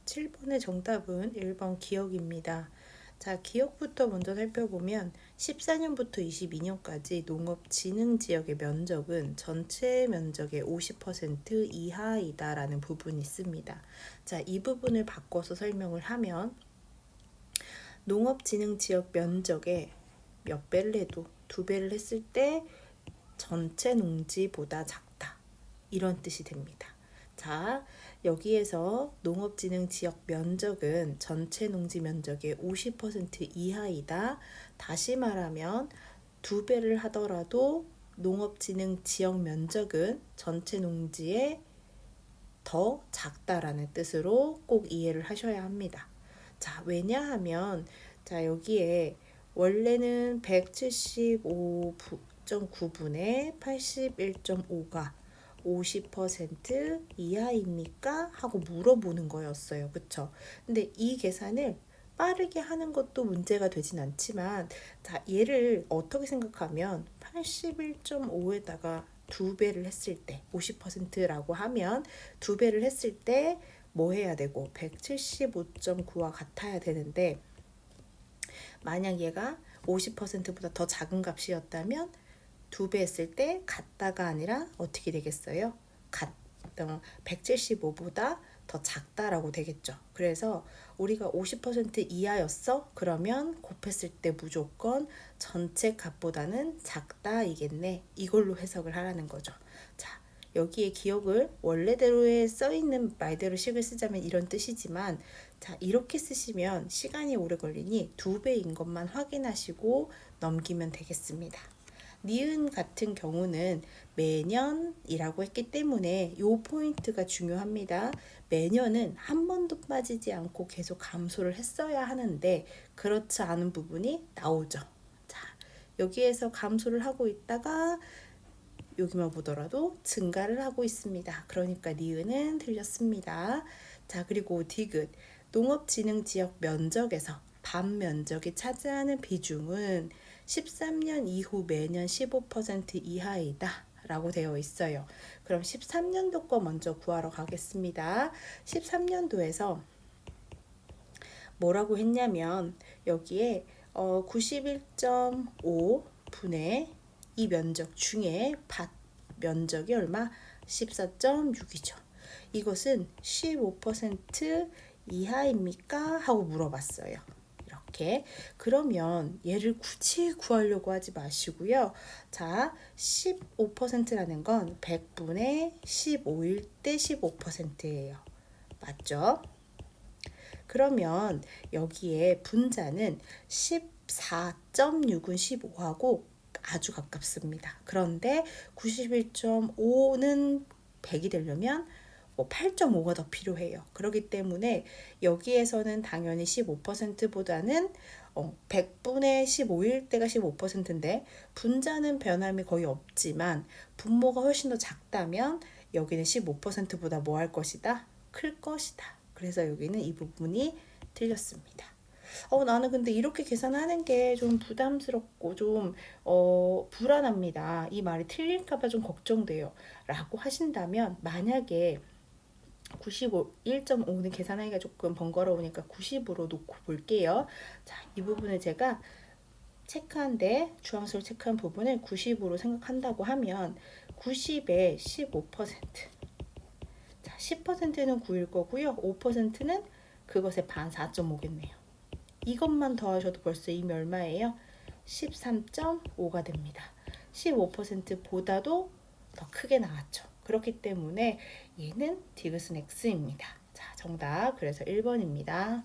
7번의 정답은 1번 기억입니다. 자, 기억부터 먼저 살펴보면 14년부터 22년까지 농업진흥지역의 면적은 전체 면적의 50% 이하이다라는 부분이 있습니다. 자, 이 부분을 바꿔서 설명을 하면 농업진흥지역 면적의 몇 배를 해도 2배를 했을 때 전체 농지보다 작다. 이런 뜻이 됩니다. 자, 여기에서 농업진흥지역 면적은 전체 농지 면적의 50% 이하이다. 다시 말하면 2배를 하더라도 농업진흥지역 면적은 전체 농지에 더 작다라는 뜻으로 꼭 이해를 하셔야 합니다. 자, 왜냐하면 자, 여기에 원래는 175.9분의 81.5가 50% 이하입니까? 하고 물어보는 거였어요. 그쵸? 근데 이 계산을 빠르게 하는 것도 문제가 되진 않지만, 자, 얘를 어떻게 생각하면 81.5에다가 2배를 했을 때 50%라고 하면 2배를 했을 때 뭐 해야 되고 175.9와 같아야 되는데, 만약 얘가 50%보다 더 작은 값이었다면 2배 했을 때 같다가 아니라 어떻게 되겠어요? 175보다 더 작다라고 되겠죠. 그래서 우리가 50% 이하였어? 그러면 곱했을 때 무조건 전체 값보다는 작다 이겠네. 이걸로 해석을 하라는 거죠. 자, 여기에 기억을 원래대로에 써있는 말대로 식을 쓰자면 이런 뜻이지만, 자, 이렇게 쓰시면 시간이 오래 걸리니 2배인 것만 확인하시고 넘기면 되겠습니다. 니은 같은 경우는 매년이라고 했기 때문에 이 포인트가 중요합니다. 매년은 한 번도 빠지지 않고 계속 감소를 했어야 하는데 그렇지 않은 부분이 나오죠. 자, 여기에서 감소를 하고 있다가 여기만 보더라도 증가를 하고 있습니다. 그러니까 니은은 틀렸습니다. 자, 그리고 디귿, 농업진흥지역 면적에서 반면적이 차지하는 비중은 13년 이후 매년 15% 이하이다 라고 되어 있어요. 그럼 13년도 거 먼저 구하러 가겠습니다. 13년도에서 뭐라고 했냐면 여기에 91.5분의 이 면적 중에 밭 면적이 얼마? 14.6이죠. 이것은 15% 이하입니까? 하고 물어봤어요. 이렇게. 그러면 얘를 굳이 구하려고 하지 마시고요. 자, 15%라는 건 100분의 15일 때 15%예요. 맞죠? 그러면 여기에 분자는 14.6은 15하고 아주 가깝습니다. 그런데 91.5는 100이 되려면 8.5가 더 필요해요. 그렇기 때문에 여기에서는 당연히 15%보다는 100분의 15일 때가 15%인데 분자는 변함이 거의 없지만 분모가 훨씬 더 작다면 여기는 15%보다 뭐 할 것이다? 클 것이다. 그래서 여기는 이 부분이 틀렸습니다. 나는 근데 이렇게 계산하는 게 좀 부담스럽고 좀 불안합니다. 이 말이 틀릴까봐 좀 걱정돼요. 라고 하신다면 만약에 1.5는 계산하기가 조금 번거로우니까 90으로 놓고 볼게요. 자, 이 부분을 제가 체크한데 주황색으로 체크한 부분을 90으로 생각한다고 하면 90에 15%. 자, 10%는 9일 거고요. 5%는 그것의 반 4.5겠네요. 이것만 더하셔도 벌써 이미 얼마예요? 13.5가 됩니다. 15%보다도 더 크게 나왔죠. 그렇기 때문에 얘는 디귿은 X입니다. 자, 정답 그래서 1번입니다.